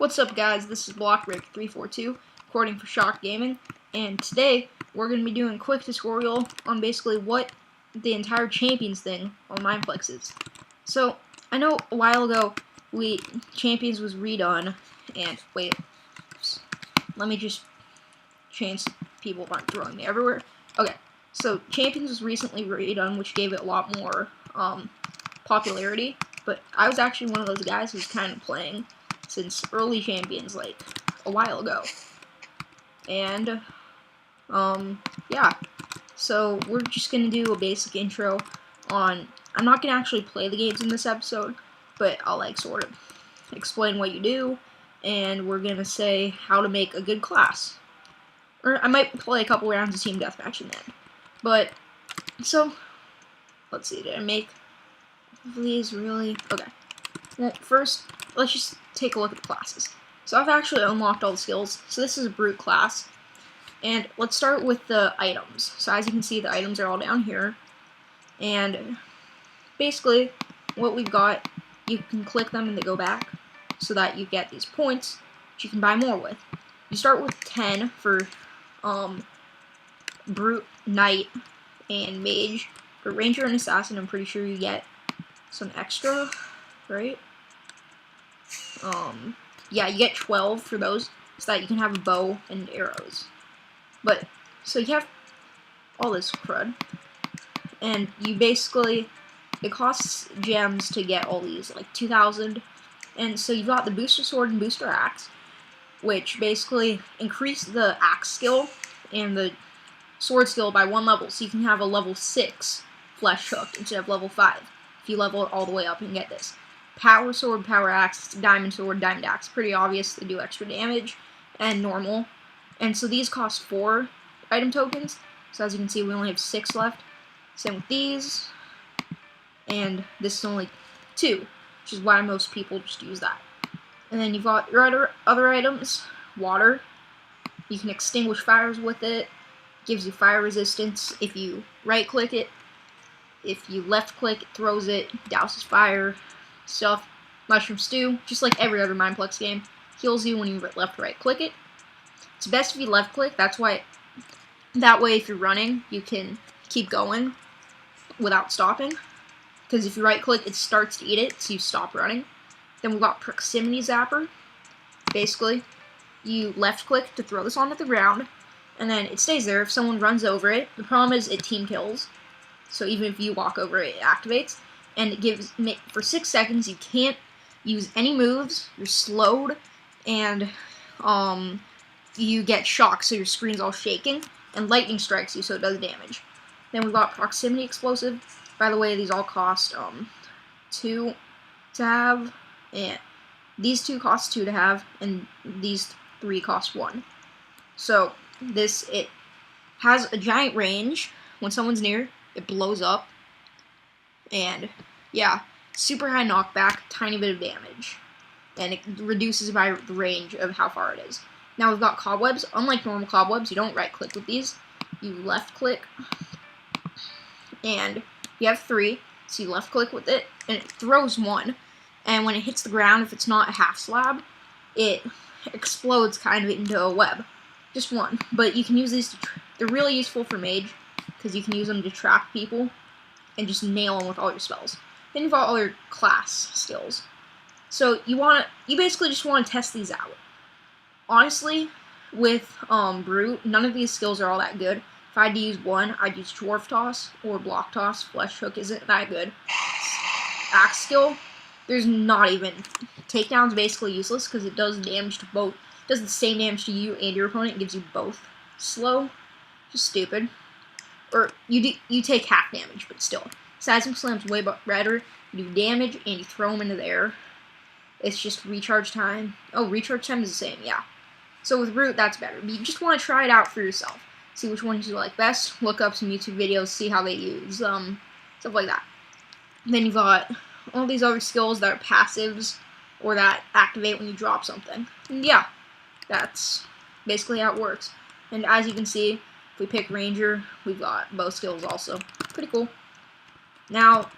What's up, guys? This is Blockbreaker342, recording for Shock Gaming, and today we're going to be doing a quick tutorial on basically what the entire Champions thing on Mineplex is. So, I know a while ago, Champions was redone, and wait, let me just change so people aren't throwing me everywhere. Okay, so Champions was recently redone, which gave it a lot more popularity, but I was actually one of those guys who's kind of playing since early Champions, like, a while ago. And, yeah. So, we're just gonna do a basic intro on... I'm not gonna actually play the games in this episode, but I'll, like, sort of explain what you do, and we're gonna say how to make a good class. Or, I might play a couple rounds of Team Deathmatch in that. But, so, let's see, did I make these really? Okay. Well, first, let's just take a look at the classes. So I've actually unlocked all the skills. So this is a brute class. And let's start with the items. So as you can see, the items are all down here. And basically, what we've got, you can click them and they go back so that you get these points, which you can buy more with. You start with 10 for brute, knight, and mage. For ranger and assassin, I'm pretty sure you get some extra, right? Yeah, you get 12 for those, so that you can have a bow and arrows. But, so you have all this crud, and you basically, it costs gems to get all these, like 2,000, and so you've got the booster sword and booster axe, which basically increase the axe skill and the sword skill by 1 level, so you can have a level 6 flesh hook instead of level 5, if you level it all the way up and get this. Power sword, power axe, diamond sword, diamond axe. Pretty obvious, they do extra damage, and normal. And so these cost 4 item tokens. So as you can see, we only have 6 left. Same with these. And this is only 2, which is why most people just use that. And then you've got your other items. Water. You can extinguish fires with it. Gives you fire resistance if you right click it. If you left click, it throws it, douses fire. Stuff. Mushroom stew, just like every other Mineplex game, heals you when you left right click it. It's best if you left click, that way if you're running, you can keep going without stopping. Because if you right click, it starts to eat it, so you stop running. Then we've got proximity zapper. Basically, you left click to throw this onto the ground, and then it stays there if someone runs over it. The problem is it team kills, so even if you walk over it, it activates. And it gives, for 6 seconds, you can't use any moves, you're slowed, and you get shocked, so your screen's all shaking, and lightning strikes you, so it does damage. Then we've got proximity explosive. By the way, these all cost 2 to have, and these 2 cost 2 to have, and these 3 cost 1. So it has a giant range. When someone's near, it blows up. And, yeah, super high knockback, tiny bit of damage. And it reduces by the range of how far it is. Now we've got cobwebs. Unlike normal cobwebs, you don't right-click with these. You left-click. And you have 3, so you left-click with it, and it throws 1. And when it hits the ground, if it's not a half slab, it explodes kind of into a web. Just 1. But you can use these they're really useful for mage, because you can use them to trap people and just nail them with all your spells. Then you've got all your class skills. So you basically just want to test these out. Honestly, with brute, none of these skills are all that good. If I had to use one, I'd use dwarf toss or block toss. Flesh hook isn't that good. Axe skill, there's not even. Takedown's basically useless because it does damage to both. It does the same damage to you and your opponent. It gives you both slow. Just stupid. Or, you take half damage, but still. Seismic Slam's way better. You do damage, and you throw them into the air. It's just recharge time. Oh, recharge time is the same, yeah. So with Root, that's better. But you just want to try it out for yourself. See which ones you like best. Look up some YouTube videos, see how they use, stuff like that. Then you've got all these other skills that are passives, or that activate when you drop something. And yeah, that's basically how it works. And as you can see, if we pick Ranger, we've got both skills also. Pretty cool. Now,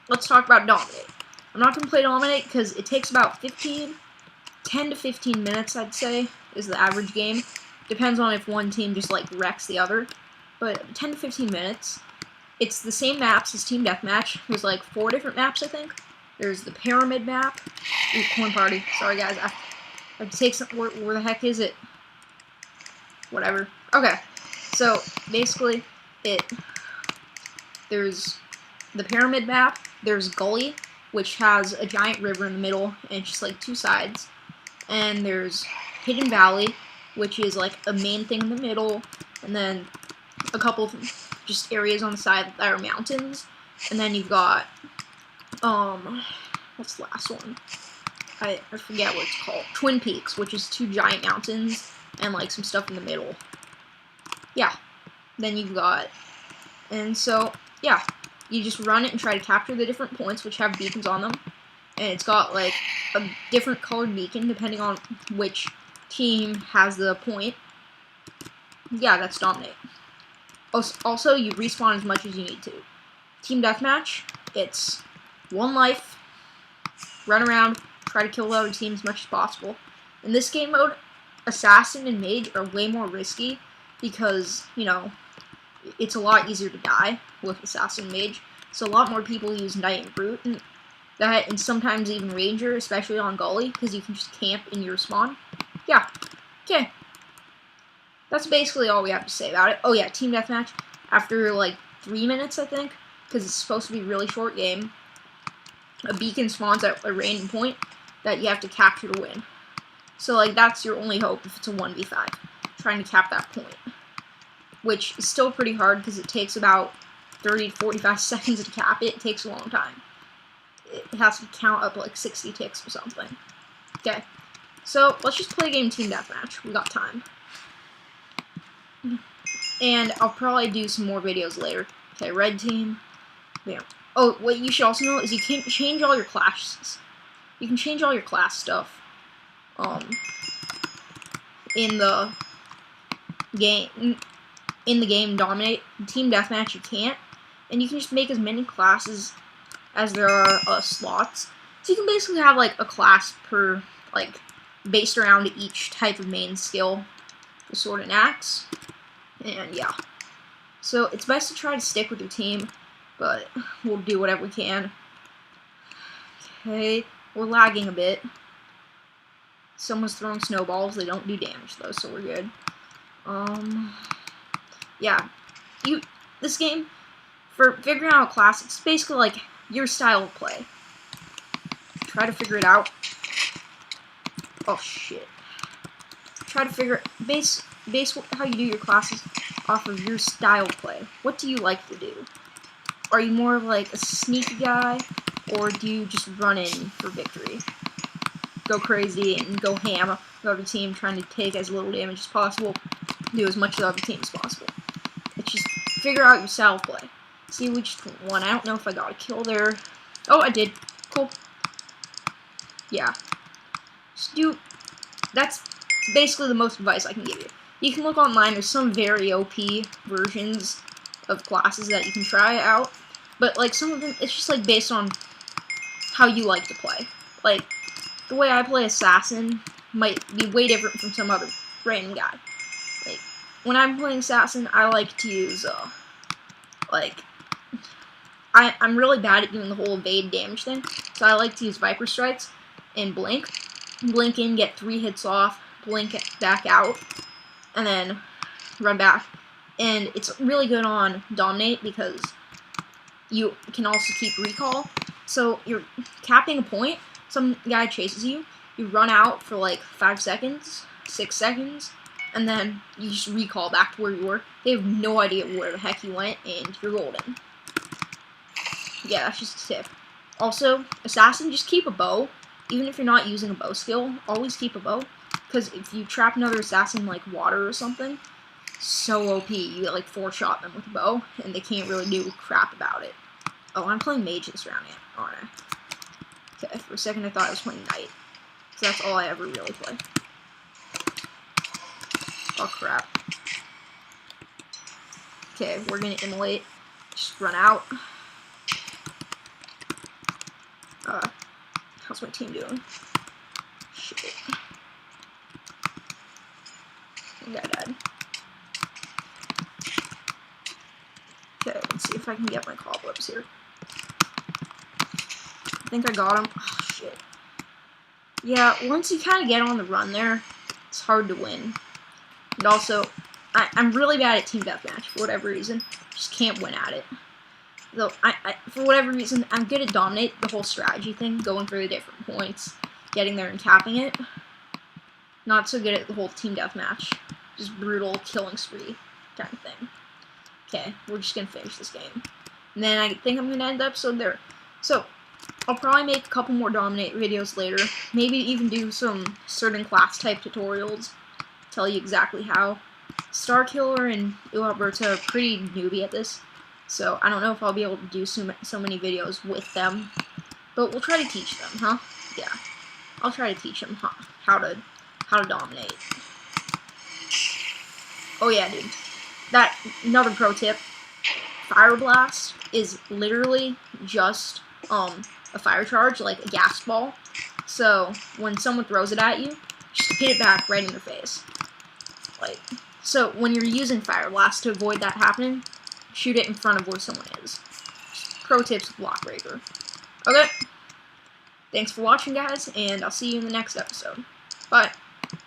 let's talk about Dominate. I'm not going to play Dominate because it takes about 15 10 to 15 minutes, I'd say, is the average game. Depends on if one team just, like, wrecks the other. But 10 to 15 minutes. It's the same maps as Team Deathmatch. There's, like, 4 different maps, I think. There's the Pyramid map. Ooh, Corn Party. Sorry, guys. I have to take some... Where the heck is it? Whatever. Okay. So, basically, there's the Pyramid map. There's Gully, which has a giant river in the middle, and just, like, 2 sides. And there's Hidden Valley, which is, like, a main thing in the middle, and then a couple of just areas on the side that are mountains. And then you've got, what's the last one? I forget what it's called. Twin Peaks, which is 2 giant mountains, and, like, some stuff in the middle. Yeah. Then you've got, and so, yeah. You just run it and try to capture the different points, which have beacons on them. And it's got, like, a different colored beacon, depending on which team has the point. Yeah, that's Dominate. Also, you respawn as much as you need to. Team Deathmatch, it's 1 life, run around, try to kill the other team as much as possible. In this game mode, Assassin and Mage are way more risky because, you know, it's a lot easier to die with Assassin and Mage. So a lot more people use Knight and Brute, and sometimes even Ranger, especially on Gully, because you can just camp in your spawn. Yeah. Okay. That's basically all we have to say about it. Oh yeah, Team Deathmatch, after like 3 minutes, I think, because it's supposed to be a really short game, a beacon spawns at a random point that you have to capture to win. So, like, that's your only hope if it's a 1v5, trying to cap that point. Which is still pretty hard because it takes about 30 to 45 seconds to cap it. It takes a long time. It has to count up like 60 ticks or something. Okay, so let's just play a game Team Deathmatch. We got time. And I'll probably do some more videos later. Okay, red team. Yeah. Oh, what you should also know is you can change all your classes. You can change all your class stuff. In the game Dominate. Team Deathmatch you can't. And you can just make as many classes as there are slots. So you can basically have like a class per, like, based around each type of main skill. The sword and axe. And yeah. So it's best to try to stick with your team, but we'll do whatever we can. Okay, we're lagging a bit. Someone's throwing snowballs. They don't do damage though, so we're good. Yeah. This game, for figuring out a class, it's basically like your style of play. Try to figure it out. Oh shit. Try to figure base how you do your classes off of your style of play. What do you like to do? Are you more of like a sneaky guy, or do you just run in for victory? Go crazy and go ham with the other team, trying to take as little damage as possible, do as much of the other team as possible. It's just figure out your style of play. See, we just won. I don't know if I got a kill there. Oh, I did. Cool. Yeah. Just that's basically the most advice I can give you. You can look online, there's some very OP versions of classes that you can try out, but like some of them, it's just like based on how you like to play. Like, the way I play Assassin might be way different from some other random guy. Like, when I'm playing Assassin, I like to use, I'm really bad at doing the whole evade damage thing, so I like to use Viper Strikes and Blink. Blink in, get 3 hits off, blink back out, and then run back. And it's really good on Dominate because you can also keep recall. So you're capping a point, some guy chases you, you run out for like 5 seconds, 6 seconds, and then you just recall back to where you were. They have no idea where the heck you went, and you're golden. Yeah, that's just a tip. Also, Assassin, just keep a bow. Even if you're not using a bow skill, always keep a bow. Because if you trap another assassin in, like, water or something, so OP, you get, like, 4-shot them with a bow, and they can't really do crap about it. Oh, I'm playing Mage this round, yeah, aren't I? Okay, for a second I thought I was playing Knight. So that's all I ever really play. Oh, crap. Okay, we're gonna immolate. Just run out. How's my team doing? Shit. think I died. Okay, let's see if I can get my cobwebs here. I think I got him. Oh, shit. Yeah, once you kind of get on the run there, it's hard to win. And also, I'm really bad at team deathmatch for whatever reason. Just can't win at it. So, for whatever reason, I'm good at dominate, the whole strategy thing, going for the different points, getting there and capping it. Not so good at the whole team deathmatch. Just brutal killing spree kind of thing. Okay, we're just gonna finish this game. And then I think I'm gonna end the episode there. So, I'll probably make a couple more dominate videos later. Maybe even do some certain class type tutorials. Tell you exactly how. Starkiller and Alberta are pretty newbie at this. So, I don't know if I'll be able to do so many videos with them. But we'll try to teach them, huh? Yeah. I'll try to teach them how to dominate. Oh yeah, dude. Another pro tip. Fire Blast is literally just a fire charge, like a gas ball. So when someone throws it at you, just hit it back right in their face. Like, so when you're using Fire Blast to avoid that happening, shoot it in front of where someone is. Just pro tips with Blockbreaker. Okay. Thanks for watching, guys, and I'll see you in the next episode. Bye.